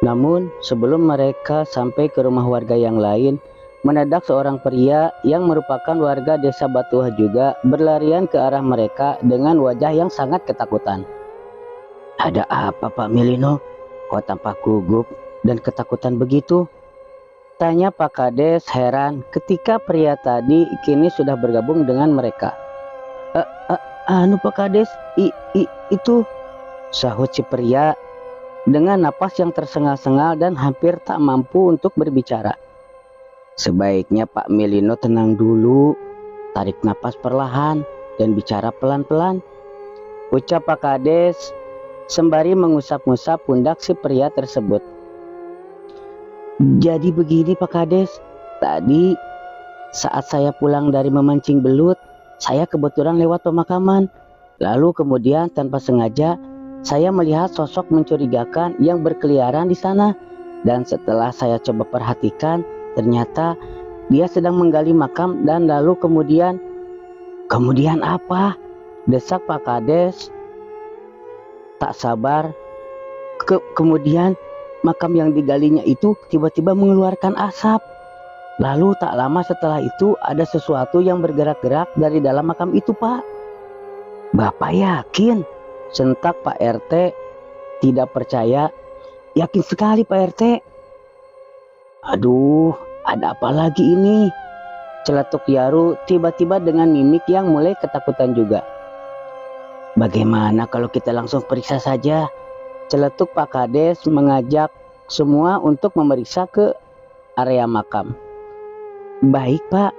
Namun sebelum mereka sampai ke rumah warga yang lain, mendadak seorang pria yang merupakan warga desa Batuah juga berlarian ke arah mereka dengan wajah yang sangat ketakutan. "Ada apa Pak Milino? Kok tampak gugup dan ketakutan begitu?" tanya Pak Kades heran ketika pria tadi kini sudah bergabung dengan mereka. Anu Pak Kades, itu," sahut si pria dengan napas yang tersengal-sengal dan hampir tak mampu untuk berbicara. "Sebaiknya Pak Milino tenang dulu, tarik napas perlahan dan bicara pelan-pelan," ucap Pak Kades sembari mengusap-ngusap pundak si pria tersebut. "Jadi begini Pak Kades, tadi saat saya pulang dari memancing belut, saya kebetulan lewat pemakaman. Lalu kemudian tanpa sengaja saya melihat sosok mencurigakan yang berkeliaran di sana. Dan setelah saya coba perhatikan, ternyata dia sedang menggali makam dan lalu kemudian..." "Kemudian apa?" desak Pak Kades tak sabar. Kemudian makam yang digalinya itu tiba-tiba mengeluarkan asap. Lalu tak lama setelah itu ada sesuatu yang bergerak-gerak dari dalam makam itu Pak." "Bapak yakin?" sentak Pak RT tidak percaya. "Yakin sekali Pak RT." "Aduh, ada apa lagi ini?" celetuk Yaru tiba-tiba dengan mimik yang mulai ketakutan juga. "Bagaimana kalau kita langsung periksa saja?" celetuk Pak Kades mengajak semua untuk memeriksa ke area makam. "Baik Pak,"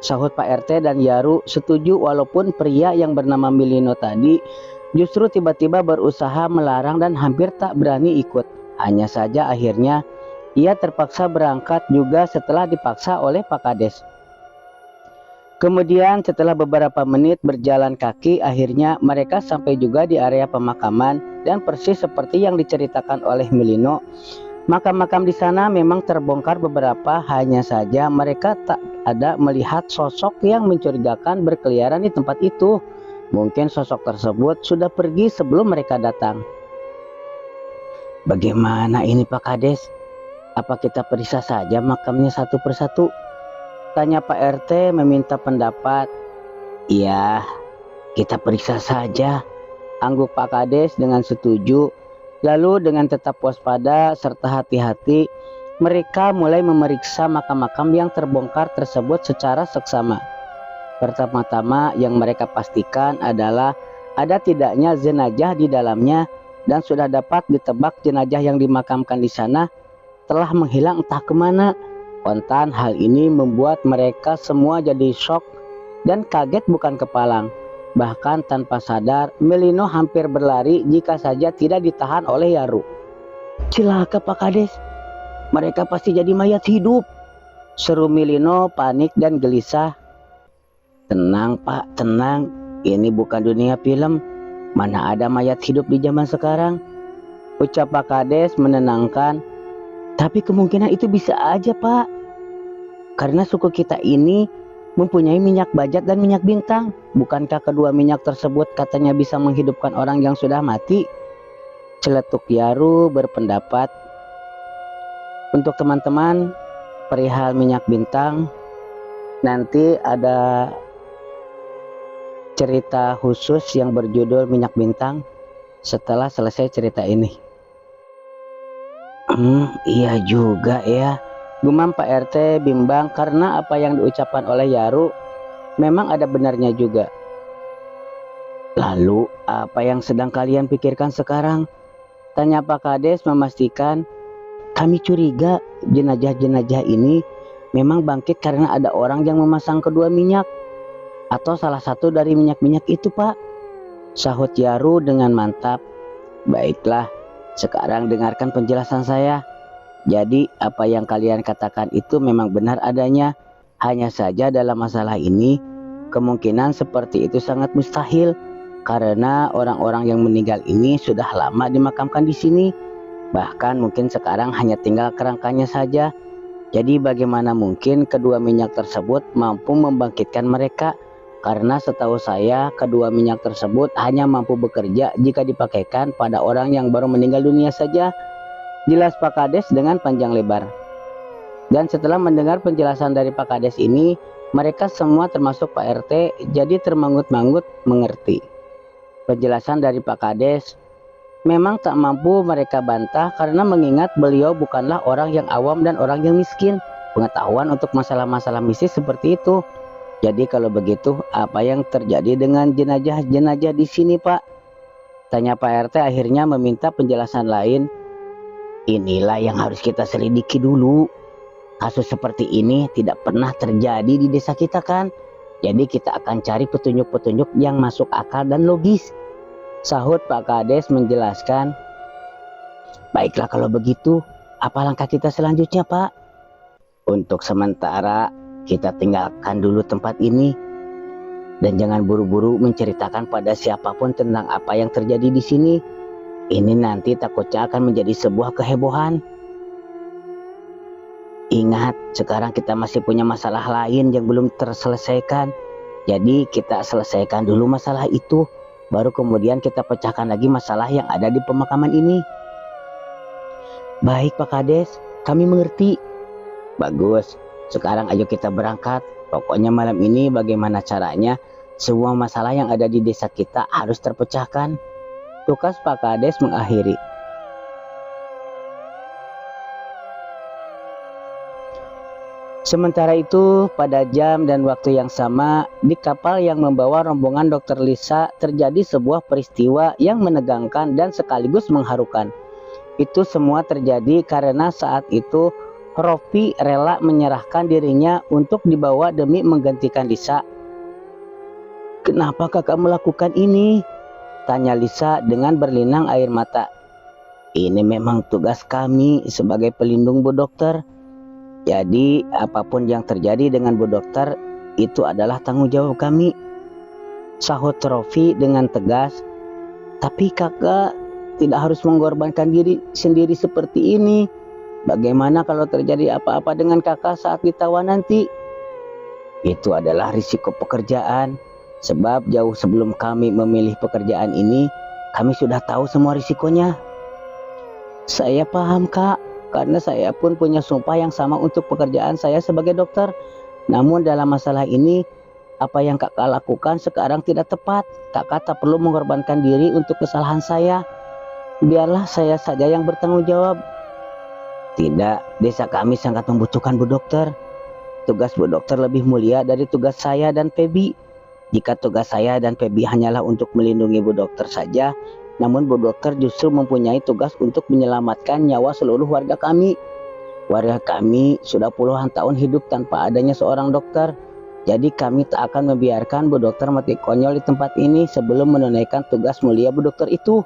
sahut Pak RT dan Yaru setuju walaupun pria yang bernama Milino tadi justru tiba-tiba berusaha melarang dan hampir tak berani ikut. Hanya saja akhirnya ia terpaksa berangkat juga setelah dipaksa oleh Pak Kades. Kemudian setelah beberapa menit berjalan kaki, akhirnya mereka sampai juga di area pemakaman dan persis seperti yang diceritakan oleh Milino. Makam-makam di sana memang terbongkar beberapa, hanya saja mereka tak ada melihat sosok yang mencurigakan berkeliaran di tempat itu. Mungkin sosok tersebut sudah pergi sebelum mereka datang. "Bagaimana ini Pak Kades? Apa kita periksa saja makamnya satu persatu?" tanya Pak RT meminta pendapat. "Iya, kita periksa saja," angguk Pak Kades dengan setuju. Lalu dengan tetap waspada serta hati-hati, mereka mulai memeriksa makam-makam yang terbongkar tersebut secara seksama. Pertama-tama yang mereka pastikan adalah ada tidaknya jenazah di dalamnya, dan sudah dapat ditebak jenazah yang dimakamkan di sana telah menghilang entah kemana. Kontan hal ini membuat mereka semua jadi shock dan kaget bukan kepalang. Bahkan tanpa sadar, Milino hampir berlari jika saja tidak ditahan oleh Yaru. "Celaka Pak Kades, mereka pasti jadi mayat hidup," seru Milino panik dan gelisah. "Tenang Pak, tenang. Ini bukan dunia film. Mana ada mayat hidup di zaman sekarang," ucap Pak Kades menenangkan. "Tapi kemungkinan itu bisa aja Pak. Karena suku kita ini mempunyai minyak bajat dan minyak bintang. Bukankah kedua minyak tersebut katanya bisa menghidupkan orang yang sudah mati?" celetuk Yaru berpendapat. Untuk teman-teman, perihal minyak bintang, nanti ada cerita khusus yang berjudul Minyak Bintang setelah selesai cerita ini. Iya juga ya," gumam Pak RT bimbang karena apa yang diucapkan oleh Yaru memang ada benarnya juga. "Lalu apa yang sedang kalian pikirkan sekarang?" tanya Pak Kades memastikan. "Kami curiga jenazah-jenazah ini memang bangkit karena ada orang yang memasang kedua minyak, atau salah satu dari minyak-minyak itu Pak," sahut Yaru dengan mantap. "Baiklah, sekarang dengarkan penjelasan saya. Jadi apa yang kalian katakan itu memang benar adanya. Hanya saja dalam masalah ini kemungkinan seperti itu sangat mustahil karena orang-orang yang meninggal ini sudah lama dimakamkan di sini. Bahkan mungkin sekarang hanya tinggal kerangkanya saja. Jadi bagaimana mungkin kedua minyak tersebut mampu membangkitkan mereka? Karena setahu saya kedua minyak tersebut hanya mampu bekerja jika dipakaikan pada orang yang baru meninggal dunia saja. jelas Pak Kades dengan panjang lebar. Dan setelah mendengar penjelasan dari Pak Kades ini, mereka semua termasuk Pak RT jadi termangut-mangut mengerti. Penjelasan dari Pak Kades memang tak mampu mereka bantah karena mengingat beliau bukanlah orang yang awam dan orang yang miskin pengetahuan untuk masalah-masalah mistis seperti itu. Jadi kalau begitu apa yang terjadi dengan jenazah-jenazah di sini, Pak? Tanya Pak RT akhirnya meminta penjelasan lain. Inilah yang harus kita selidiki dulu. Kasus seperti ini tidak pernah terjadi di desa kita kan? Jadi kita akan cari petunjuk-petunjuk yang masuk akal dan logis. Sahut Pak Kades menjelaskan. Baiklah kalau begitu, apa langkah kita selanjutnya, Pak? Untuk sementara kita tinggalkan dulu tempat ini. Dan jangan buru-buru menceritakan pada siapapun tentang apa yang terjadi di sini. Ini nanti takutnya akan menjadi sebuah kehebohan. Ingat, sekarang kita masih punya masalah lain yang belum terselesaikan. Jadi kita selesaikan dulu masalah itu, baru kemudian kita pecahkan lagi masalah yang ada di pemakaman ini. Baik Pak Kades, kami mengerti. Bagus, sekarang ayo kita berangkat. Pokoknya malam ini bagaimana caranya semua masalah yang ada di desa kita harus terpecahkan. Tukas Pak Kades mengakhiri. Sementara itu, pada jam dan waktu yang sama, di kapal yang membawa rombongan Dr. Lisa terjadi sebuah peristiwa yang menegangkan dan sekaligus mengharukan. Itu semua terjadi karena saat itu Rofi rela menyerahkan dirinya untuk dibawa demi menggantikan Lisa. "Kenapa kakak melakukan ini?" tanya Lisa dengan berlinang air mata. "Ini memang tugas kami sebagai pelindung Bu Dokter. Jadi apapun yang terjadi dengan Bu Dokter itu adalah tanggung jawab kami," sahut Rofi dengan tegas. "Tapi kakak tidak harus mengorbankan diri sendiri seperti ini. Bagaimana kalau terjadi apa-apa dengan kakak saat ditawan nanti?" "Itu adalah risiko pekerjaan. Sebab jauh sebelum kami memilih pekerjaan ini, kami sudah tahu semua risikonya." "Saya paham kak. Karena saya pun punya sumpah yang sama untuk pekerjaan saya sebagai dokter. Namun dalam masalah ini, apa yang kakak lakukan sekarang tidak tepat. Kakak tak perlu mengorbankan diri untuk kesalahan saya. Biarlah saya saja yang bertanggung jawab." "Tidak, desa kami sangat membutuhkan Bu Dokter. Tugas Bu Dokter lebih mulia dari tugas saya dan Febi. Jika tugas saya dan Febi hanyalah untuk melindungi Bu Dokter saja, namun Bu Dokter justru mempunyai tugas untuk menyelamatkan nyawa seluruh warga kami. Warga kami sudah puluhan tahun hidup tanpa adanya seorang dokter. Jadi kami tak akan membiarkan Bu Dokter mati konyol di tempat ini sebelum menunaikan tugas mulia Bu Dokter itu,"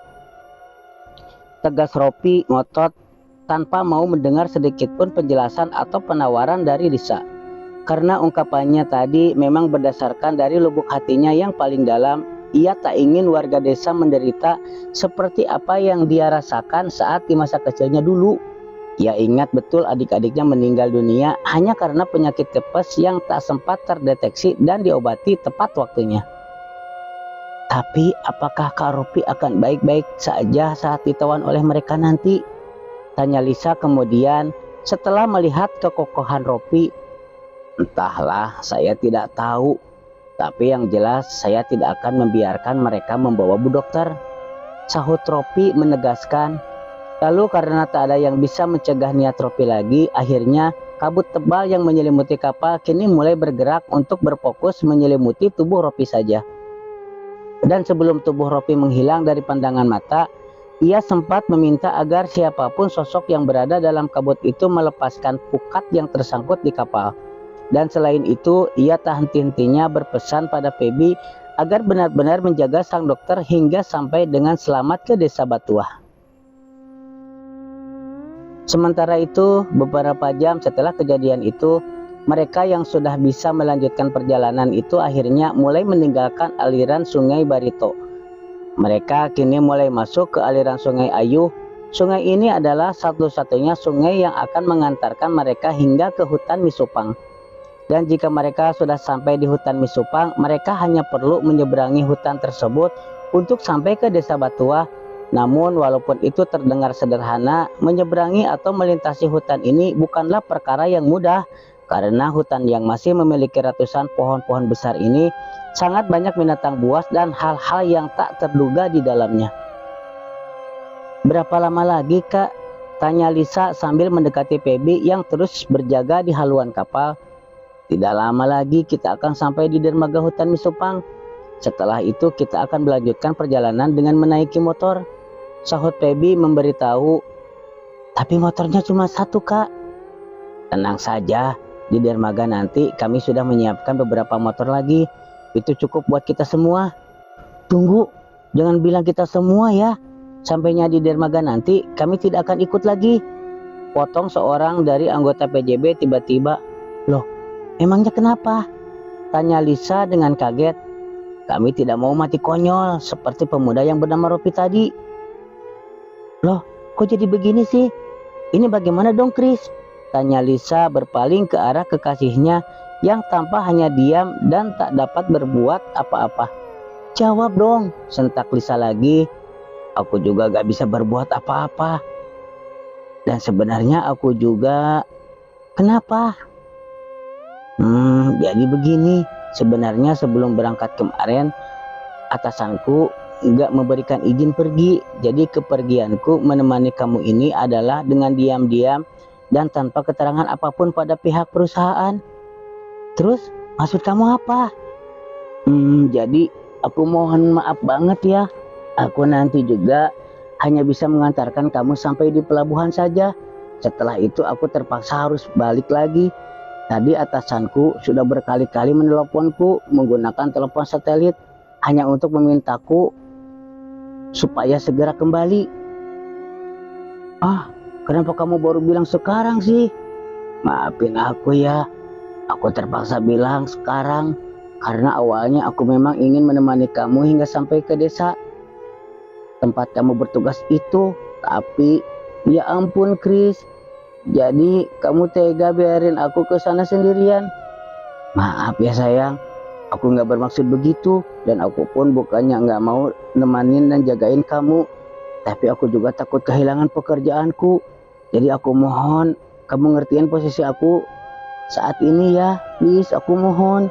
tegas Rofi ngotot tanpa mau mendengar sedikit pun penjelasan atau penawaran dari Lisa. Karena ungkapannya tadi memang berdasarkan dari lubuk hatinya yang paling dalam. Ia tak ingin warga desa menderita seperti apa yang dia rasakan saat di masa kecilnya dulu. Ia ingat betul adik-adiknya meninggal dunia hanya karena penyakit tipes yang tak sempat terdeteksi dan diobati tepat waktunya. "Tapi apakah Kak Rofi akan baik-baik saja saat ditawan oleh mereka nanti?" tanya Lisa kemudian setelah melihat kekokohan Rofi. "Entahlah, saya tidak tahu. Tapi yang jelas saya tidak akan membiarkan mereka membawa Bu Dokter," sahut Rofi menegaskan. Lalu karena tak ada yang bisa mencegah niat Rofi lagi, akhirnya kabut tebal yang menyelimuti kapal kini mulai bergerak untuk berfokus menyelimuti tubuh Rofi saja. Dan sebelum tubuh Rofi menghilang dari pandangan mata, ia sempat meminta agar siapapun sosok yang berada dalam kabut itu melepaskan pukat yang tersangkut di kapal. Dan selain itu, ia tak henti-hentinya berpesan pada Febi agar benar-benar menjaga sang dokter hingga sampai dengan selamat ke desa Batuah. Sementara itu, beberapa jam setelah kejadian itu, mereka yang sudah bisa melanjutkan perjalanan itu akhirnya mulai meninggalkan aliran sungai Barito. Mereka kini mulai masuk ke aliran sungai Ayuh. Sungai ini adalah satu-satunya sungai yang akan mengantarkan mereka hingga ke hutan Misupang. Dan jika mereka sudah sampai di hutan Misupang, mereka hanya perlu menyeberangi hutan tersebut untuk sampai ke desa Batuah. Namun walaupun itu terdengar sederhana, menyeberangi atau melintasi hutan ini bukanlah perkara yang mudah, karena hutan yang masih memiliki ratusan pohon-pohon besar ini sangat banyak binatang buas dan hal-hal yang tak terduga di dalamnya. "Berapa lama lagi, Kak?" tanya Lisa sambil mendekati Feby yang terus berjaga di haluan kapal. "Tidak lama lagi kita akan sampai di dermaga hutan Misopang. Setelah itu kita akan melanjutkan perjalanan dengan menaiki motor," sahut Feby memberitahu. "Tapi motornya cuma satu, Kak." "Tenang saja, di dermaga nanti kami sudah menyiapkan beberapa motor lagi. Itu cukup buat kita semua." "Tunggu, jangan bilang kita semua ya. Sampainya di dermaga nanti kami tidak akan ikut lagi," potong seorang dari anggota PJB tiba-tiba. "Loh, emangnya kenapa?" tanya Lisa dengan kaget. "Kami tidak mau mati konyol seperti pemuda yang bernama Ropi tadi." "Loh, kok jadi begini sih? Ini bagaimana dong, Chris?" tanya Lisa berpaling ke arah kekasihnya yang tampak hanya diam dan tak dapat berbuat apa-apa. "Jawab dong," sentak Lisa lagi. "Aku juga gak bisa berbuat apa-apa. Dan sebenarnya aku juga..." "Kenapa?" Jadi begini, sebenarnya sebelum berangkat kemarin, atasanku gak memberikan izin pergi. Jadi kepergianku menemani kamu ini adalah dengan diam-diam dan tanpa keterangan apapun pada pihak perusahaan." "Terus maksud kamu apa?" Jadi aku mohon maaf banget ya. Aku nanti juga hanya bisa mengantarkan kamu sampai di pelabuhan saja. Setelah itu aku terpaksa harus balik lagi. Tadi atasanku sudah berkali-kali menelponku menggunakan telepon satelit hanya untuk memintaku supaya segera kembali." "Ah, kenapa kamu baru bilang sekarang sih?" "Maafin aku ya. Aku terpaksa bilang sekarang karena awalnya aku memang ingin menemani kamu hingga sampai ke desa tempat kamu bertugas itu. Tapi ya ampun, Chris. Jadi kamu tega biarin aku ke sana sendirian?" "Maaf ya sayang, aku nggak bermaksud begitu. Dan aku pun bukannya nggak mau nemanin dan jagain kamu. Tapi aku juga takut kehilangan pekerjaanku. Jadi aku mohon kamu ngertiin posisi aku saat ini ya. Please, aku mohon."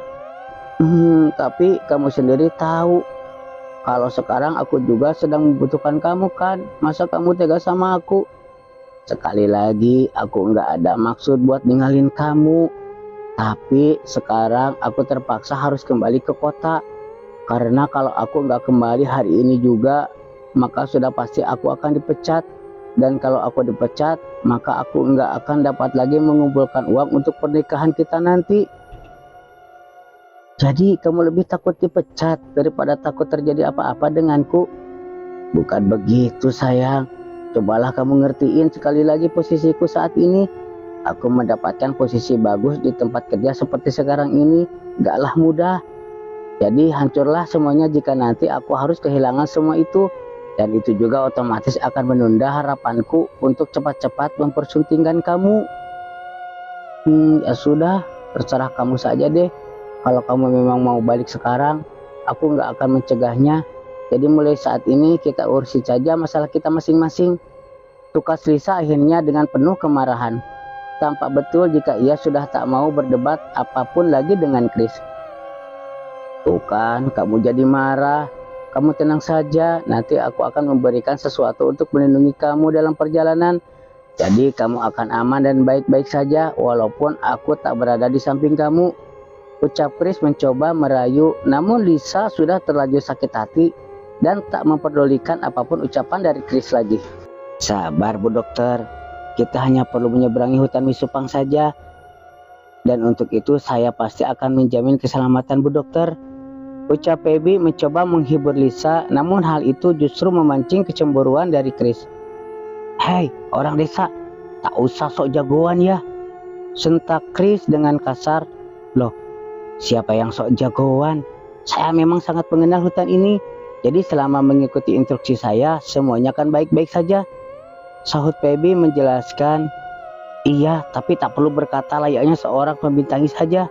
Tapi kamu sendiri tahu kalau sekarang aku juga sedang membutuhkan kamu kan. Masa kamu tega sama aku?" "Sekali lagi, aku nggak ada maksud buat ninggalin kamu. Tapi sekarang aku terpaksa harus kembali ke kota. Karena kalau aku nggak kembali hari ini juga, maka sudah pasti aku akan dipecat. Dan kalau aku dipecat, maka aku nggak akan dapat lagi mengumpulkan uang untuk pernikahan kita nanti." "Jadi kamu lebih takut dipecat daripada takut terjadi apa-apa denganku?" "Bukan begitu sayang. Cobalah kamu ngertiin sekali lagi posisiku saat ini. Aku mendapatkan posisi bagus di tempat kerja seperti sekarang ini gaklah mudah. Jadi hancurlah semuanya jika nanti aku harus kehilangan semua itu. Dan itu juga otomatis akan menunda harapanku untuk cepat-cepat mempersuntingkan kamu." Ya sudah, terserah kamu saja deh. Kalau kamu memang mau balik sekarang, aku nggak akan mencegahnya. Jadi mulai saat ini kita urusi saja masalah kita masing-masing. Tukas Lisa akhirnya dengan penuh kemarahan. Tampak betul jika ia sudah tak mau berdebat apapun lagi dengan Chris. "Tuh kan, kamu jadi marah. Kamu tenang saja, nanti aku akan memberikan sesuatu untuk melindungi kamu dalam perjalanan. Jadi kamu akan aman dan baik-baik saja walaupun aku tak berada di samping kamu," ucap Chris mencoba merayu. Namun Lisa sudah terlanjur sakit hati dan tak memperdulikan apapun ucapan dari Chris lagi. "Sabar Bu Dokter, kita hanya perlu menyeberangi hutan Misopang saja. Dan untuk itu saya pasti akan menjamin keselamatan Bu Dokter," ucap Feby mencoba menghibur Lisa. Namun hal itu justru memancing kecemburuan dari Chris. "Hei orang desa, tak usah sok jagoan ya," sentak Chris dengan kasar. "Loh, siapa yang sok jagoan? Saya memang sangat mengenal hutan ini. Jadi selama mengikuti instruksi saya, semuanya akan baik-baik saja," sahut Feby menjelaskan. "Iya, tapi tak perlu berkata layaknya seorang pembintangi saja."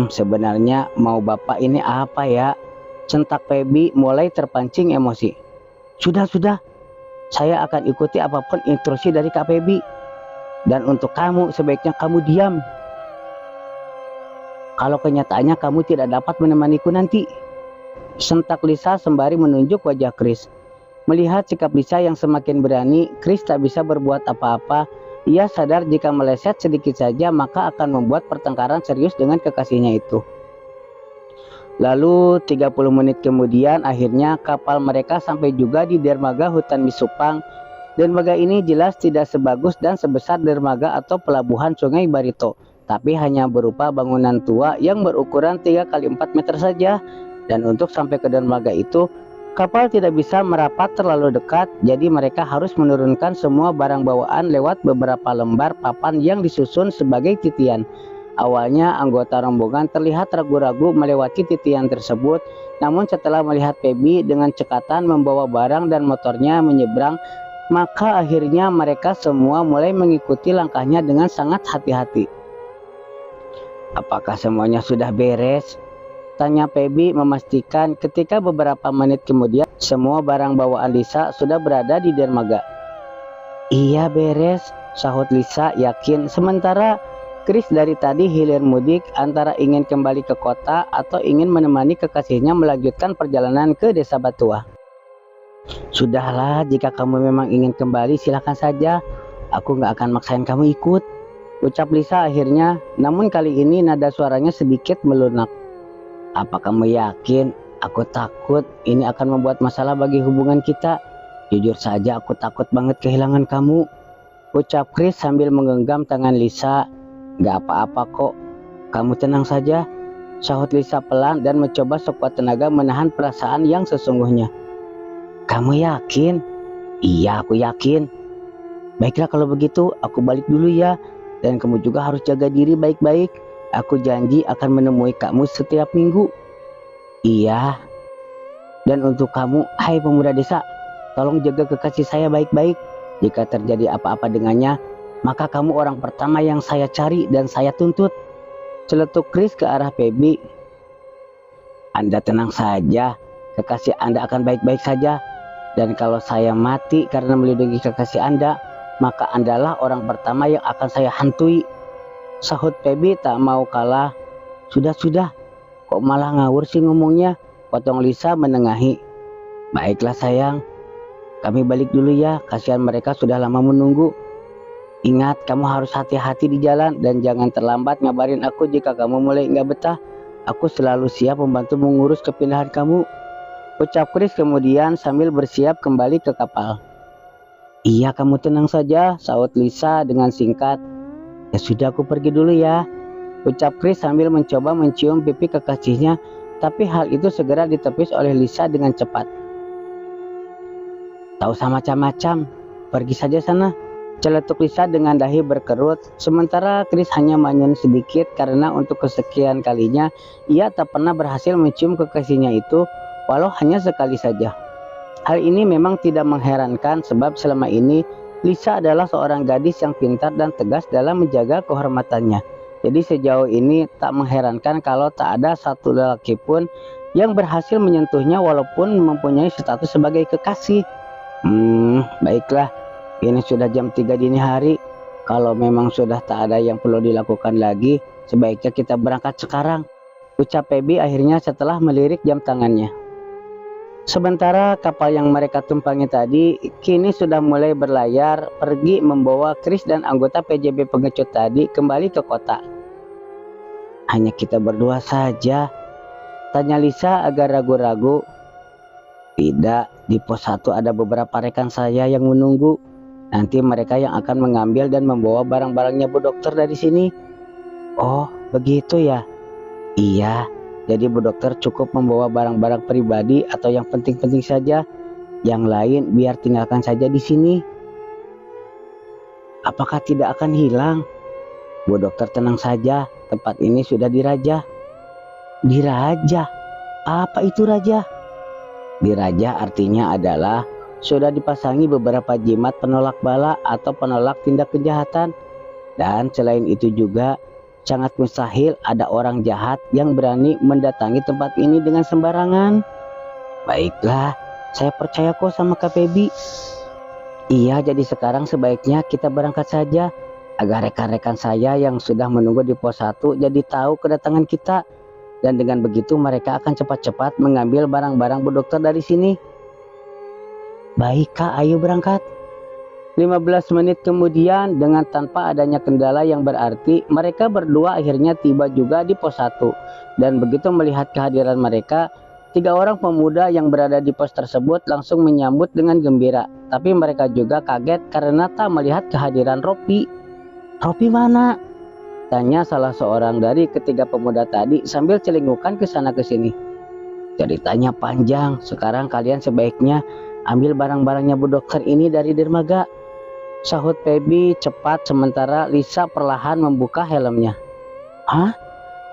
Sebenarnya mau bapak ini apa ya?" sentak Feby mulai terpancing emosi. Sudah. Saya akan ikuti apapun instruksi dari Kak Febi. Dan untuk kamu, sebaiknya kamu diam. Kalau kenyataannya kamu tidak dapat menemaniku nanti. Sentak Lisa sembari menunjuk wajah Chris. Melihat sikap Lisa yang semakin berani, Chris tak bisa berbuat apa-apa. Ia sadar jika meleset sedikit saja maka akan membuat pertengkaran serius dengan kekasihnya itu. Lalu 30 menit kemudian akhirnya kapal mereka sampai juga di dermaga hutan Misupang. Dermaga ini jelas tidak sebagus dan sebesar dermaga atau pelabuhan Sungai Barito, tapi hanya berupa bangunan tua yang berukuran 3 kali 4 meter saja. Dan untuk sampai ke dermaga itu, kapal tidak bisa merapat terlalu dekat, jadi mereka harus menurunkan semua barang bawaan lewat beberapa lembar papan yang disusun sebagai titian. Awalnya anggota rombongan terlihat ragu-ragu melewati titian tersebut, namun setelah melihat Febi dengan cekatan membawa barang dan motornya menyeberang, maka akhirnya mereka semua mulai mengikuti langkahnya dengan sangat hati-hati. "Apakah semuanya sudah beres?" tanya Febi memastikan ketika beberapa menit kemudian semua barang bawaan Lisa sudah berada di dermaga. "Iya beres," sahut Lisa yakin, sementara Chris dari tadi hilir mudik antara ingin kembali ke kota atau ingin menemani kekasihnya melanjutkan perjalanan ke Desa Batua. "Sudahlah, jika kamu memang ingin kembali silahkan saja, aku nggak akan maksain kamu ikut," ucap Lisa akhirnya, namun kali ini nada suaranya sedikit melunak. "Apa kamu yakin? Aku takut ini akan membuat masalah bagi hubungan kita. Jujur saja aku takut banget kehilangan kamu," ucap Chris sambil menggenggam tangan Lisa. "Gak apa-apa kok, kamu tenang saja," sahut Lisa pelan dan mencoba sekuat tenaga menahan perasaan yang sesungguhnya. "Kamu yakin?" "Iya, aku yakin." "Baiklah kalau begitu, aku balik dulu ya. Dan kamu juga harus jaga diri baik-baik. Aku janji akan menemui kamu setiap minggu." "Iya." "Dan untuk kamu, hai pemuda desa, tolong jaga kekasih saya baik-baik. Jika terjadi apa-apa dengannya, maka kamu orang pertama yang saya cari dan saya tuntut," celetuk Chris ke arah Febi. "Anda tenang saja, kekasih Anda akan baik-baik saja. Dan kalau saya mati karena melindungi kekasih Anda, maka Andalah orang pertama yang akan saya hantui," sahut Febi tak mau kalah. Sudah, kok malah ngawur sih ngomongnya," potong Lisa menengahi. "Baiklah sayang, kami balik dulu ya, kasihan mereka sudah lama menunggu. Ingat, kamu harus hati-hati di jalan dan jangan terlambat ngabarin aku jika kamu mulai nggak betah. Aku selalu siap membantu mengurus kepindahan kamu," ucap Chris kemudian sambil bersiap kembali ke kapal. "Iya, kamu tenang saja," sahut Lisa dengan singkat. "Ya sudah, aku pergi dulu ya," ucap Chris sambil mencoba mencium pipi kekasihnya, tapi hal itu segera ditepis oleh Lisa dengan cepat. "Tak usah macam-macam, pergi saja sana," celetuk Lisa dengan dahi berkerut, sementara Chris hanya manyun sedikit karena untuk kesekian kalinya ia tak pernah berhasil mencium kekasihnya itu, walau hanya sekali saja. Hal ini memang tidak mengherankan sebab selama ini Lisa adalah seorang gadis yang pintar dan tegas dalam menjaga kehormatannya. Jadi sejauh ini tak mengherankan kalau tak ada satu lelaki pun yang berhasil menyentuhnya walaupun mempunyai status sebagai kekasih. Baiklah. Ini sudah jam 3 dini hari. Kalau memang sudah tak ada yang perlu dilakukan lagi, sebaiknya kita berangkat sekarang, ucap Febi akhirnya setelah melirik jam tangannya. Sementara kapal yang mereka tumpangi tadi kini sudah mulai berlayar pergi membawa Chris dan anggota PJB pengecut tadi kembali ke kota. "Hanya kita berdua saja?" tanya Lisa agak ragu-ragu. "Tidak, di pos 1 ada beberapa rekan saya yang menunggu. Nanti mereka yang akan mengambil dan membawa barang-barangnya Bu Dokter dari sini." "Oh, begitu ya?" "Iya, jadi Bu Dokter cukup membawa barang-barang pribadi atau yang penting-penting saja. Yang lain biar tinggalkan saja di sini." "Apakah tidak akan hilang?" "Bu Dokter tenang saja, tempat ini sudah dirajah." "Dirajah? Apa itu raja?" Dirajah artinya adalah sudah dipasangi beberapa jimat penolak bala atau penolak tindak kejahatan. Dan selain itu juga sangat mustahil ada orang jahat yang berani mendatangi tempat ini dengan sembarangan. "Baiklah, Saya percaya kok sama Kak Febi. Iya, jadi sekarang sebaiknya kita berangkat saja agar rekan-rekan saya yang sudah menunggu di pos 1 jadi tahu kedatangan kita. Dan dengan begitu mereka akan cepat-cepat mengambil barang-barang Bu Dokter dari sini. Baik Kak, ayo berangkat. 15 menit kemudian dengan tanpa adanya kendala yang berarti, mereka berdua akhirnya tiba juga di pos 1. Dan begitu melihat kehadiran mereka, 3 orang pemuda yang berada di pos tersebut langsung menyambut dengan gembira. Tapi mereka juga kaget karena tak melihat kehadiran Ropi. Ropi mana? Tanya salah seorang dari ketiga pemuda tadi sambil celingukan ke sana ke sini. Ceritanya panjang, sekarang kalian sebaiknya ambil barang-barangnya Bu Dokter ini dari dermaga, sahut Febi cepat sementara Lisa perlahan membuka helmnya. Hah?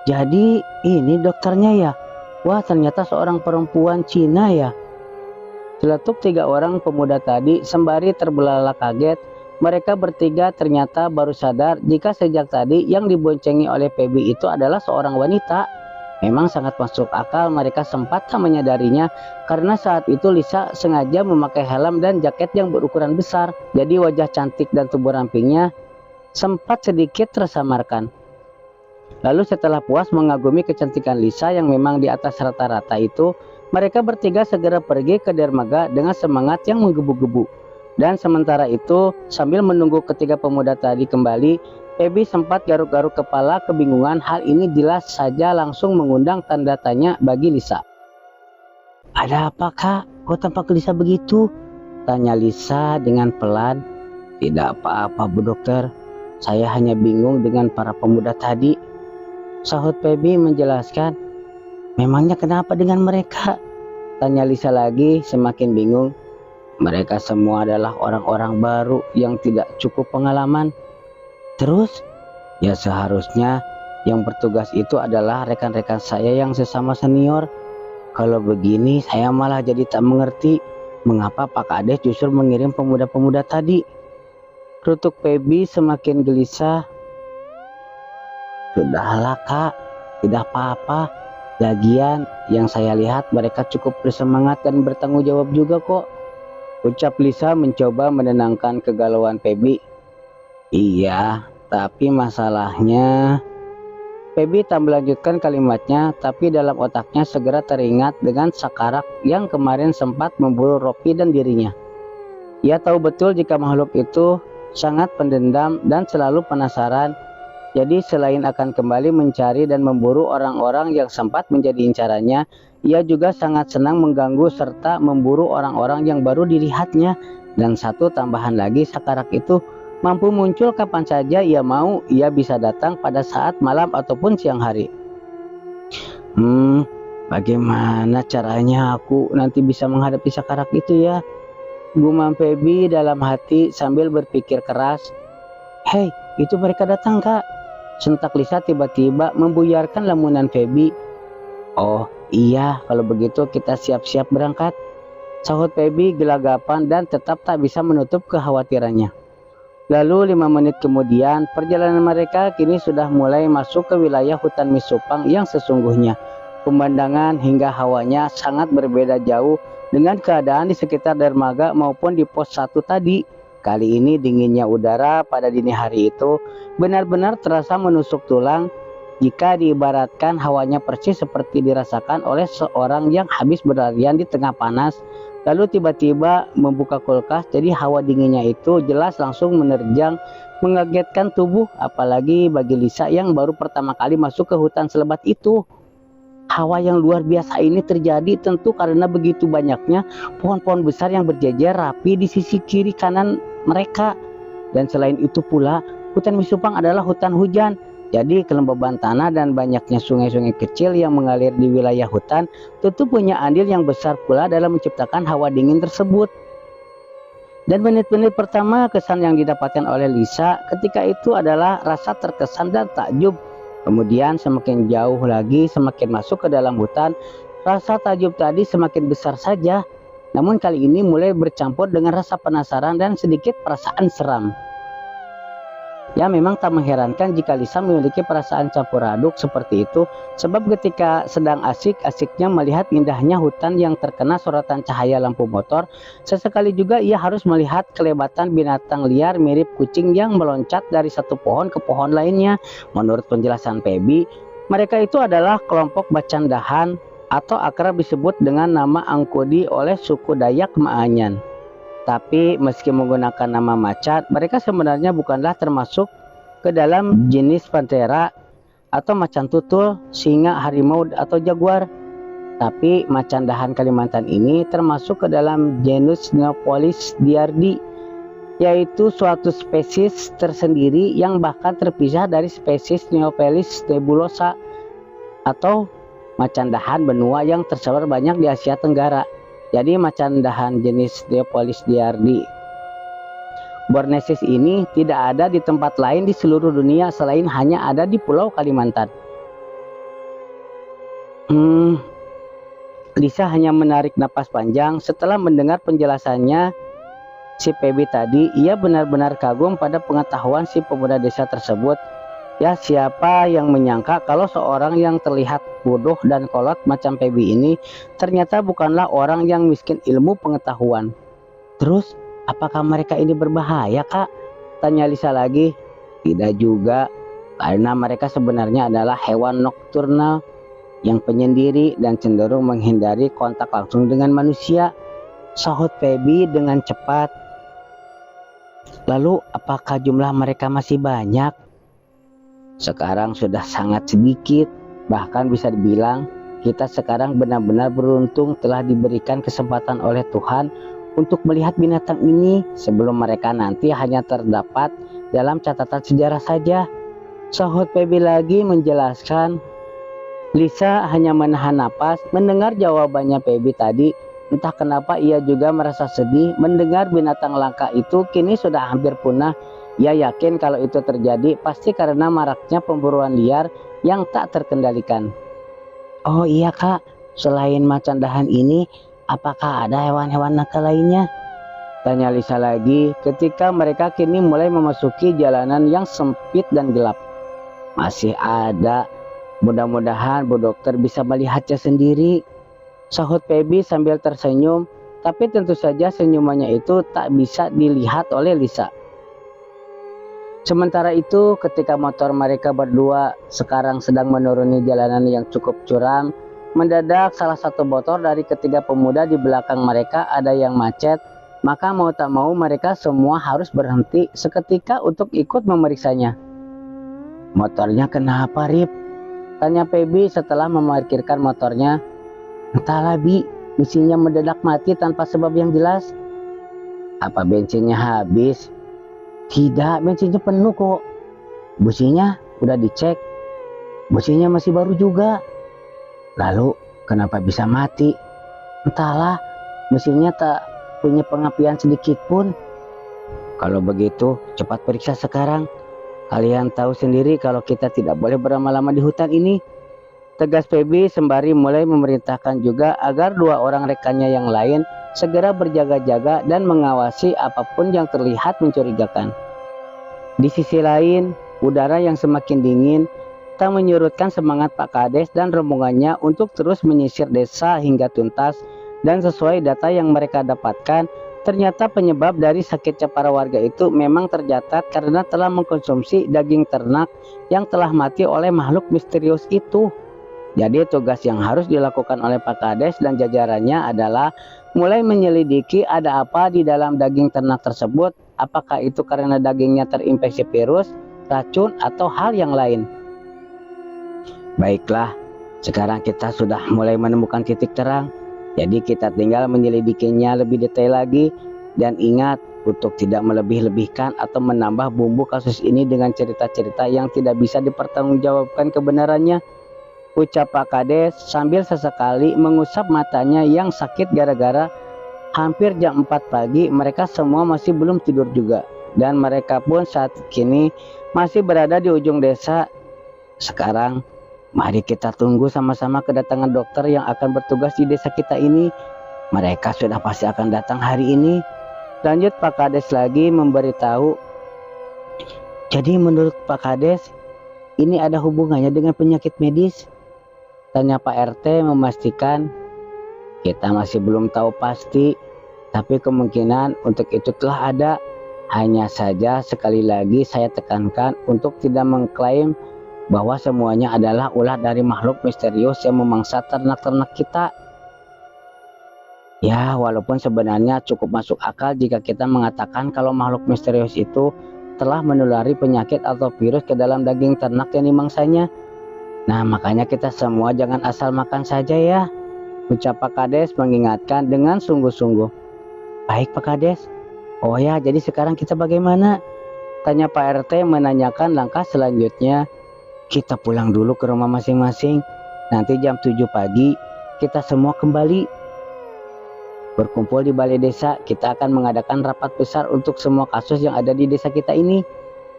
Jadi ini dokternya ya? Wah, ternyata seorang perempuan Cina ya. Celetuk 3 orang pemuda tadi sembari terbelalak kaget. Mereka bertiga ternyata baru sadar jika sejak tadi yang diboncengi oleh Febi itu adalah seorang wanita. Memang sangat masuk akal mereka sempat tak menyadarinya karena saat itu Lisa sengaja memakai helm dan jaket yang berukuran besar. Jadi wajah cantik dan tubuh rampingnya sempat sedikit tersamarkan. Lalu setelah puas mengagumi kecantikan Lisa yang memang di atas rata-rata itu, mereka bertiga segera pergi ke dermaga dengan semangat yang menggebu-gebu. Dan sementara itu, sambil menunggu ketiga pemuda tadi kembali, Febi sempat garuk-garuk kepala kebingungan. Hal ini jelas saja langsung mengundang tanda tanya bagi Lisa. Ada apa Kak? Kok tampak Lisa begitu? Tanya Lisa dengan pelan. Tidak apa-apa Bu Dokter, saya hanya bingung dengan para pemuda tadi, sahut Febi menjelaskan. Memangnya kenapa dengan mereka? Tanya Lisa lagi semakin bingung. Mereka semua adalah orang-orang baru yang tidak cukup pengalaman. Terus, ya seharusnya yang bertugas itu adalah rekan-rekan saya yang sesama senior. Kalau begini saya malah jadi tak mengerti mengapa Pak Kades justru mengirim pemuda-pemuda tadi. Rutuk Febi semakin gelisah. Sudahlah Kak, tidak apa-apa. Lagian yang saya lihat mereka cukup bersemangat dan bertanggung jawab juga kok, ucap Lisa mencoba menenangkan kegalauan Febi. Iya, tapi masalahnya... Febi tak melanjutkan kalimatnya, tapi dalam otaknya segera teringat dengan Sakarak yang kemarin sempat memburu Ropi dan dirinya. Ia tahu betul jika makhluk itu sangat pendendam dan selalu penasaran. Jadi selain akan kembali mencari dan memburu orang-orang yang sempat menjadi incarannya, ia juga sangat senang mengganggu serta memburu orang-orang yang baru dilihatnya. Dan satu tambahan lagi, Sakarak itu mampu muncul kapan saja ia mau. Ia bisa datang pada saat malam ataupun siang hari. Bagaimana caranya aku nanti bisa menghadapi Sakarak itu ya? Gumam Febi dalam hati sambil berpikir keras. Hei, itu mereka datang Kak. Sentak Lisa tiba-tiba membuyarkan lamunan Febi. Oh iya, kalau begitu kita siap-siap berangkat, sahut Febi gelagapan dan tetap tak bisa menutup kekhawatirannya. Lalu 5 menit kemudian, perjalanan mereka kini sudah mulai masuk ke wilayah hutan Misupang yang sesungguhnya. Pemandangan hingga hawanya sangat berbeda jauh dengan keadaan di sekitar dermaga maupun di pos 1 tadi. Kali ini dinginnya udara pada dini hari itu benar-benar terasa menusuk tulang. Jika diibaratkan hawanya persis seperti dirasakan oleh seorang yang habis berlarian di tengah panas, lalu tiba-tiba membuka kulkas. Jadi hawa dinginnya itu jelas langsung menerjang, mengagetkan tubuh, apalagi bagi Lisa yang baru pertama kali masuk ke hutan selebat itu. Hawa yang luar biasa ini terjadi tentu karena begitu banyaknya pohon-pohon besar yang berjejer rapi di sisi kiri kanan mereka. Dan selain itu pula, hutan Misupang adalah hutan hujan. Jadi kelembaban tanah dan banyaknya sungai-sungai kecil yang mengalir di wilayah hutan tentu punya andil yang besar pula dalam menciptakan hawa dingin tersebut. Dan menit-menit pertama kesan yang didapatkan oleh Lisa ketika itu adalah rasa terkesan dan takjub. Kemudian semakin jauh lagi, semakin masuk ke dalam hutan, rasa takjub tadi semakin besar saja. Namun kali ini mulai bercampur dengan rasa penasaran dan sedikit perasaan seram. Ya memang tak mengherankan jika Lisa memiliki perasaan campur aduk seperti itu, sebab ketika sedang asik-asiknya melihat indahnya hutan yang terkena sorotan cahaya lampu motor, sesekali juga ia harus melihat kelebatan binatang liar mirip kucing yang meloncat dari satu pohon ke pohon lainnya. Menurut penjelasan Feby, mereka itu adalah kelompok bacandahan atau akrab disebut dengan nama Angkudi oleh suku Dayak Maanyan. Tapi meski menggunakan nama macan, mereka sebenarnya bukanlah termasuk ke dalam jenis pantera atau macan tutul, singa, harimau, atau jaguar. Tapi macan dahan Kalimantan ini termasuk ke dalam genus Neopolis diardi, yaitu suatu spesies tersendiri yang bahkan terpisah dari spesies Neopolis nebulosa atau macan dahan benua yang tersebar banyak di Asia Tenggara. Jadi macan dahan jenis Neopolis diardi bornesis ini tidak ada di tempat lain di seluruh dunia selain hanya ada di Pulau Kalimantan. Lisa hanya menarik napas panjang setelah mendengar penjelasannya si Feby tadi. Ia benar-benar kagum pada pengetahuan si pemuda desa tersebut. Ya, siapa yang menyangka kalau seorang yang terlihat bodoh dan kolot macam Feby ini ternyata bukanlah orang yang miskin ilmu pengetahuan. Terus, apakah mereka ini berbahaya, Kak? Tanya Lisa lagi. Tidak juga, karena mereka sebenarnya adalah hewan nokturnal yang penyendiri dan cenderung menghindari kontak langsung dengan manusia, sahut Feby dengan cepat. Lalu, apakah jumlah mereka masih banyak? Sekarang sudah sangat sedikit, bahkan bisa dibilang kita sekarang benar-benar beruntung telah diberikan kesempatan oleh Tuhan untuk melihat binatang ini sebelum mereka nanti hanya terdapat dalam catatan sejarah saja, sahut Feby lagi menjelaskan. Lisa hanya menahan napas mendengar jawabannya Feby tadi. Entah kenapa ia juga merasa sedih mendengar binatang langka itu kini sudah hampir punah. Ia yakin kalau itu terjadi pasti karena maraknya pemburuan liar yang tak terkendalikan. Oh iya Kak, selain macan dahan ini, apakah ada hewan-hewan nakal lainnya? Tanya Lisa lagi ketika mereka kini mulai memasuki jalanan yang sempit dan gelap. Masih ada, mudah-mudahan Bu Dokter bisa melihatnya sendiri, sahut Feby sambil tersenyum, tapi tentu saja senyumannya itu tak bisa dilihat oleh Lisa. Sementara itu, ketika motor mereka berdua sekarang sedang menuruni jalanan yang cukup curam, mendadak salah satu motor dari ketiga pemuda di belakang mereka ada yang macet, maka mau tak mau mereka semua harus berhenti seketika untuk ikut memeriksanya. Motornya kenapa, Rip? Tanya Feby setelah memarkirkan motornya. Entahlah Bi, mesinnya mendadak mati tanpa sebab yang jelas. Apa bensinnya habis? Tidak, bensinnya penuh kok. Businya udah dicek. Businya masih baru juga. Lalu kenapa bisa mati? Entahlah, mesinnya tak punya pengapian sedikit pun. Kalau begitu, cepat periksa sekarang. Kalian tahu sendiri kalau kita tidak boleh berlama-lama di hutan ini, tegas Feby sembari mulai memerintahkan juga agar dua orang rekannya yang lain segera berjaga-jaga dan mengawasi apapun yang terlihat mencurigakan. Di sisi lain, udara yang semakin dingin tak menyurutkan semangat Pak Kades dan rombongannya untuk terus menyisir desa hingga tuntas. Dan sesuai data yang mereka dapatkan, ternyata penyebab dari sakitnya para warga itu memang tercatat karena telah mengkonsumsi daging ternak yang telah mati oleh makhluk misterius itu. Jadi tugas yang harus dilakukan oleh Pak Kades dan jajarannya adalah mulai menyelidiki ada apa di dalam daging ternak tersebut, apakah itu karena dagingnya terinfeksi virus, racun, atau hal yang lain. Baiklah, sekarang kita sudah mulai menemukan titik terang, jadi kita tinggal menyelidikinya lebih detail lagi. Dan ingat, untuk tidak melebih-lebihkan atau menambah bumbu kasus ini dengan cerita-cerita yang tidak bisa dipertanggungjawabkan kebenarannya, ucap Pak Kades sambil sesekali mengusap matanya yang sakit gara-gara hampir jam 4 pagi mereka semua masih belum tidur juga. Dan mereka pun saat kini masih berada di ujung desa. Sekarang, mari kita tunggu sama-sama kedatangan dokter yang akan bertugas di desa kita ini. Mereka sudah pasti akan datang hari ini. Lanjut Pak Kades lagi memberitahu. Jadi menurut Pak Kades, ini ada hubungannya dengan penyakit medis? Tanya Pak RT memastikan. Kita masih belum tahu pasti, tapi kemungkinan untuk itu telah ada. Hanya saja sekali lagi saya tekankan untuk tidak mengklaim bahwa semuanya adalah ulah dari makhluk misterius yang memangsa ternak-ternak kita. Ya, walaupun sebenarnya cukup masuk akal jika kita mengatakan kalau makhluk misterius itu telah menulari penyakit atau virus ke dalam daging ternak yang dimangsanya. Nah, makanya kita semua jangan asal makan saja ya, ucap Pak Kades mengingatkan dengan sungguh-sungguh. Baik Pak Kades. Oh ya, jadi sekarang kita bagaimana? Tanya Pak RT menanyakan langkah selanjutnya. Kita pulang dulu ke rumah masing-masing. Nanti jam 7 pagi kita semua kembali berkumpul di balai desa. Kita akan mengadakan rapat besar untuk semua kasus yang ada di desa kita ini,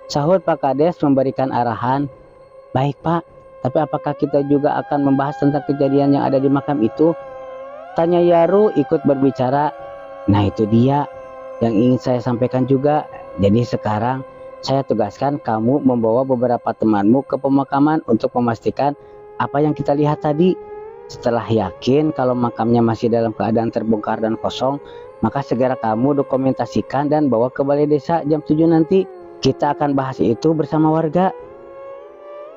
sahut Pak Kades memberikan arahan. Baik Pak, tapi apakah kita juga akan membahas tentang kejadian yang ada di makam itu? Tanya Yaru ikut berbicara. Nah itu dia yang ingin saya sampaikan juga. Jadi sekarang saya tugaskan kamu membawa beberapa temanmu ke pemakaman untuk memastikan apa yang kita lihat tadi. Setelah yakin kalau makamnya masih dalam keadaan terbongkar dan kosong, maka segera kamu dokumentasikan dan bawa ke balai desa jam 7 nanti. Kita akan bahas itu bersama warga.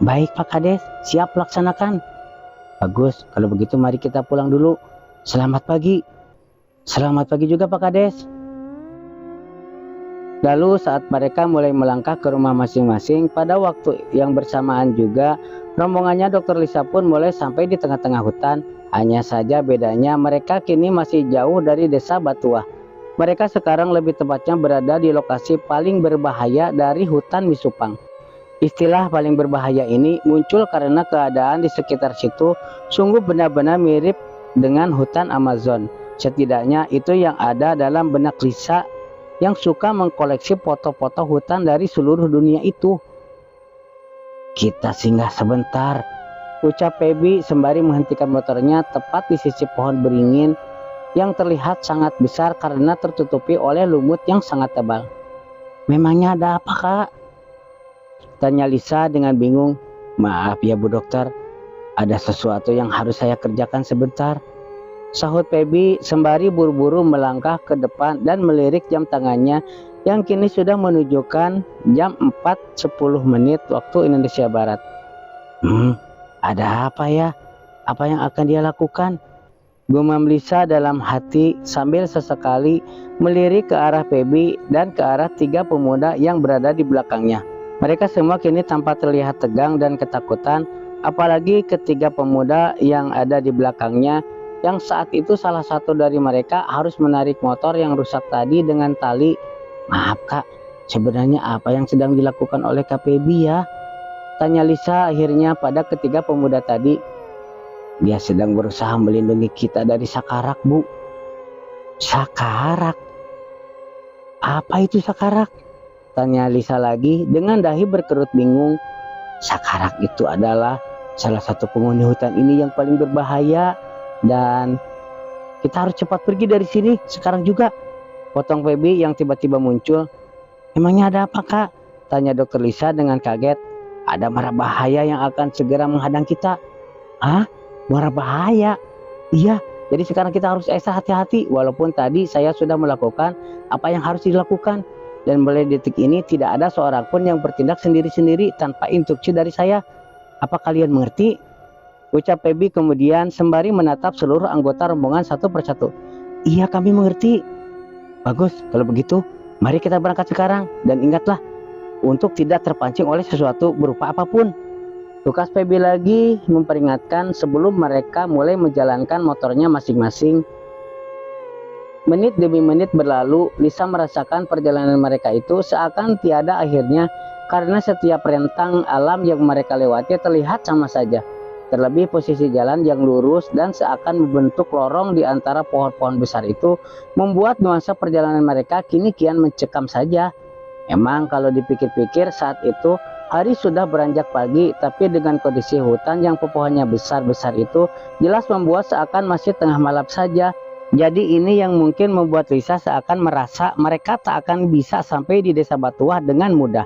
Baik Pak Kades, siap laksanakan. Bagus, kalau begitu mari kita pulang dulu. Selamat pagi. Selamat pagi juga Pak Kades. Lalu saat mereka mulai melangkah ke rumah masing-masing, pada waktu yang bersamaan juga rombongannya Dr. Lisa pun mulai sampai di tengah-tengah hutan. Hanya saja bedanya mereka kini masih jauh dari desa Batuah. Mereka sekarang lebih tepatnya berada di lokasi paling berbahaya dari hutan Misupang. Istilah paling berbahaya ini muncul karena keadaan di sekitar situ sungguh benar-benar mirip dengan hutan Amazon. Setidaknya itu yang ada dalam benak Lisa yang suka mengkoleksi foto-foto hutan dari seluruh dunia itu. Kita singgah sebentar, ucap Feby sembari menghentikan motornya tepat di sisi pohon beringin yang terlihat sangat besar karena tertutupi oleh lumut yang sangat tebal. Memangnya ada apa Kak? Tanya Lisa dengan bingung. Maaf ya Bu Dokter, ada sesuatu yang harus saya kerjakan sebentar, sahut Feby sembari buru-buru melangkah ke depan dan melirik jam tangannya yang kini sudah menunjukkan jam 4.10 waktu Indonesia Barat. Ada apa ya? Apa yang akan dia lakukan? Gumam Lisa dalam hati sambil sesekali melirik ke arah Feby dan ke arah 3 pemuda yang berada di belakangnya. Mereka semua kini tampak terlihat tegang dan ketakutan, apalagi ketiga pemuda yang ada di belakangnya, yang saat itu salah satu dari mereka harus menarik motor yang rusak tadi dengan tali. Maaf Kak, sebenarnya apa yang sedang dilakukan oleh Kak Feby ya? Tanya Lisa akhirnya pada ketiga pemuda tadi. Dia sedang berusaha melindungi kita dari sakarak Bu. Sakarak? Apa itu sakarak? Tanya Lisa lagi dengan dahi berkerut bingung. Sakarak itu adalah salah satu penghuni hutan ini yang paling berbahaya. Dan kita harus cepat pergi dari sini sekarang juga, potong Feby yang tiba-tiba muncul. Emangnya ada apa Kak? Tanya Dr. Lisa dengan kaget. Ada mara bahaya yang akan segera menghadang kita. Hah? Mara bahaya? Iya, jadi sekarang kita harus ekstra hati-hati. Walaupun tadi saya sudah melakukan apa yang harus dilakukan, dan mulai detik ini tidak ada seorang pun yang bertindak sendiri-sendiri tanpa instruksi dari saya. Apa kalian mengerti? Ucap Feby kemudian sembari menatap seluruh anggota rombongan satu persatu. Iya, kami mengerti. Bagus, kalau begitu mari kita berangkat sekarang. Dan ingatlah untuk tidak terpancing oleh sesuatu berupa apapun. Tukas Feby lagi memperingatkan sebelum mereka mulai menjalankan motornya masing-masing. Menit demi menit berlalu, Lisa merasakan perjalanan mereka itu seakan tiada akhirnya karena setiap rentang alam yang mereka lewati terlihat sama saja. Terlebih posisi jalan yang lurus dan seakan membentuk lorong di antara pohon-pohon besar itu membuat nuansa perjalanan mereka kini kian mencekam saja. Emang kalau dipikir-pikir saat itu hari sudah beranjak pagi, tapi dengan kondisi hutan yang pepohonnya besar-besar itu jelas membuat seakan masih tengah malam saja. Jadi ini yang mungkin membuat Lisa seakan merasa mereka tak akan bisa sampai di desa Batuah dengan mudah.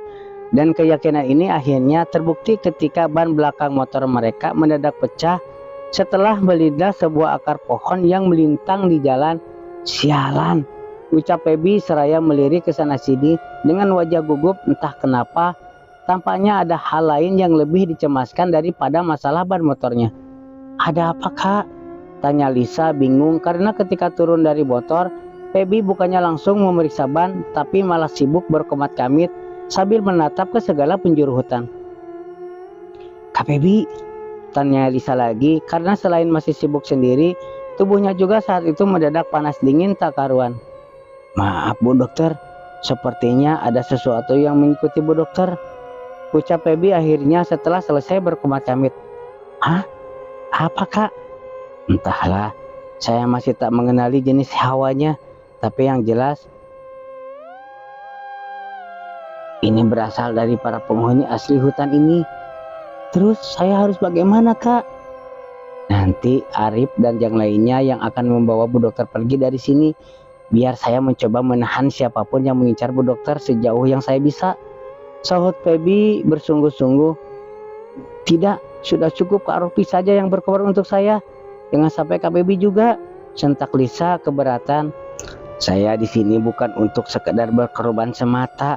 Dan keyakinan ini akhirnya terbukti ketika ban belakang motor mereka mendadak pecah setelah melindas sebuah akar pohon yang melintang di jalan. Sialan, ucap Feby seraya melirik ke sana sini dengan wajah gugup. Entah kenapa, tampaknya ada hal lain yang lebih dicemaskan daripada masalah ban motornya. Ada apa, Kak? Tanya Lisa bingung karena ketika turun dari motor, Feby bukannya langsung memeriksa ban, tapi malah sibuk berkomat-kamit sambil menatap ke segala penjuru hutan. Kak Feby, tanya Lisa lagi karena selain masih sibuk sendiri, tubuhnya juga saat itu mendadak panas dingin tak karuan. Maaf Bu Dokter, sepertinya ada sesuatu yang mengikuti Bu Dokter, ucap Feby akhirnya setelah selesai berkomat-kamit. Hah? Apa Kak? Entahlah, saya masih tak mengenali jenis hawanya, tapi yang jelas ini berasal dari para penghuni asli hutan ini. Terus saya harus bagaimana, Kak? Nanti Arif dan yang lainnya yang akan membawa Bu Dokter pergi dari sini. Biar saya mencoba menahan siapapun yang mengincar Bu Dokter sejauh yang saya bisa, sahut Feby bersungguh-sungguh. Tidak, sudah cukup Kak Rofi saja yang berkorban untuk saya. Jangan sampai Kak Feby juga, sentak Lisa keberatan. Saya di sini bukan untuk sekedar berkorban semata,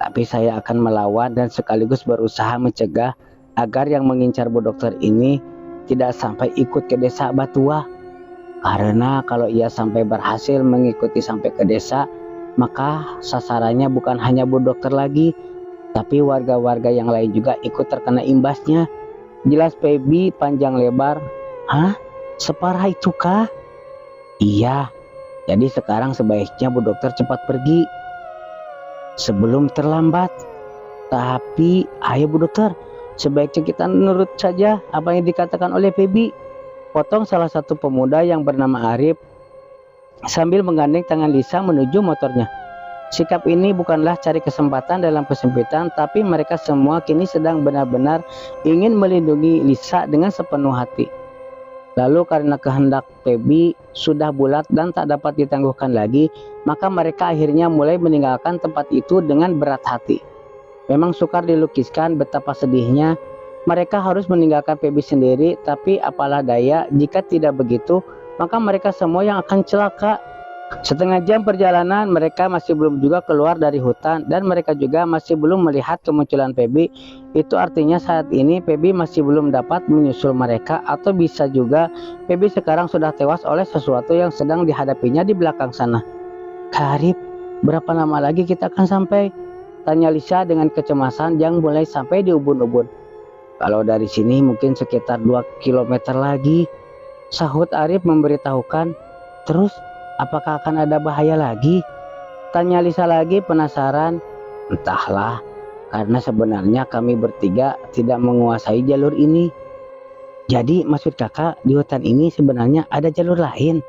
tapi saya akan melawan dan sekaligus berusaha mencegah agar yang mengincar Bu Dokter ini tidak sampai ikut ke desa Batua. Karena kalau ia sampai berhasil mengikuti sampai ke desa, maka sasarannya bukan hanya Bu Dokter lagi, tapi warga-warga yang lain juga ikut terkena imbasnya. Jelas Feby panjang lebar. Hah? Separah itu kah? Iya, jadi sekarang sebaiknya Bu Dokter cepat pergi sebelum terlambat. Tapi ayo Bu Dokter, sebaiknya kita nurut saja apa yang dikatakan oleh Feby, potong salah satu pemuda yang bernama Arif sambil menggandeng tangan Lisa menuju motornya. Sikap ini bukanlah cari kesempatan dalam kesempitan, tapi mereka semua kini sedang benar-benar ingin melindungi Lisa dengan sepenuh hati. Lalu karena kehendak Feby sudah bulat dan tak dapat ditangguhkan lagi, maka mereka akhirnya mulai meninggalkan tempat itu dengan berat hati. Memang sukar dilukiskan betapa sedihnya mereka harus meninggalkan Feby sendiri, tapi apalah daya, jika tidak begitu, maka mereka semua yang akan celaka. Setengah jam perjalanan mereka masih belum juga keluar dari hutan dan mereka juga masih belum melihat kemunculan Feby. Itu artinya saat ini Feby masih belum dapat menyusul mereka, atau bisa juga Feby sekarang sudah tewas oleh sesuatu yang sedang dihadapinya di belakang sana. Kak Arif, berapa lama lagi kita akan sampai? Tanya Lisa dengan kecemasan yang mulai sampai di ubun-ubun. Kalau dari sini mungkin sekitar 2 km lagi, sahut Arif memberitahukan. Terus apakah akan ada bahaya lagi? Tanya Lisa lagi penasaran. Entahlah, karena sebenarnya kami bertiga tidak menguasai jalur ini. Jadi maksud kakak di hutan ini sebenarnya ada jalur lain?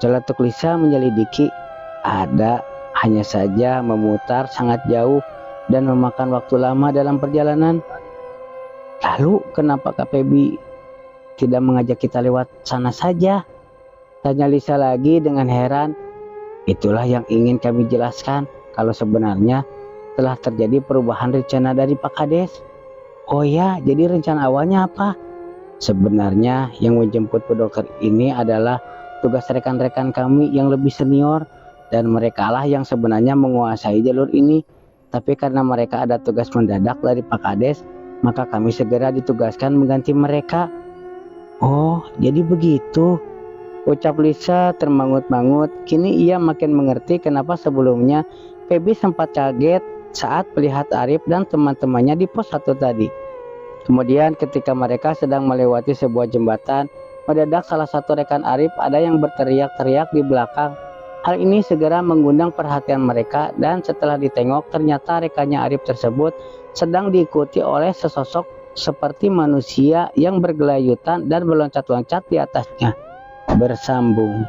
Celetuk Lisa menyelidiki. Ada, hanya saja memutar sangat jauh dan memakan waktu lama dalam perjalanan. Lalu kenapa Kak Feby tidak mengajak kita lewat sana saja? Tanya Lisa lagi dengan heran. Itulah yang ingin kami jelaskan, kalau sebenarnya telah terjadi perubahan rencana dari Pak Kades. Oh ya, jadi rencana awalnya apa? Sebenarnya yang menjemput Bu Dokter ini adalah tugas rekan-rekan kami yang lebih senior, dan merekalah yang sebenarnya menguasai jalur ini. Tapi karena mereka ada tugas mendadak dari Pak Kades, maka kami segera ditugaskan mengganti mereka. Oh, jadi begitu, ucap Lisa termangut-mangut. Kini ia makin mengerti kenapa sebelumnya Feby sempat kaget saat melihat Arif dan teman-temannya di pos 1 tadi. Kemudian ketika mereka sedang melewati sebuah jembatan, mendadak salah satu rekan Arif ada yang berteriak-teriak di belakang. Hal ini segera mengundang perhatian mereka, dan setelah ditengok ternyata rekannya Arif tersebut sedang diikuti oleh sesosok seperti manusia yang bergelayutan dan meloncat-loncat di atasnya. Bersambung.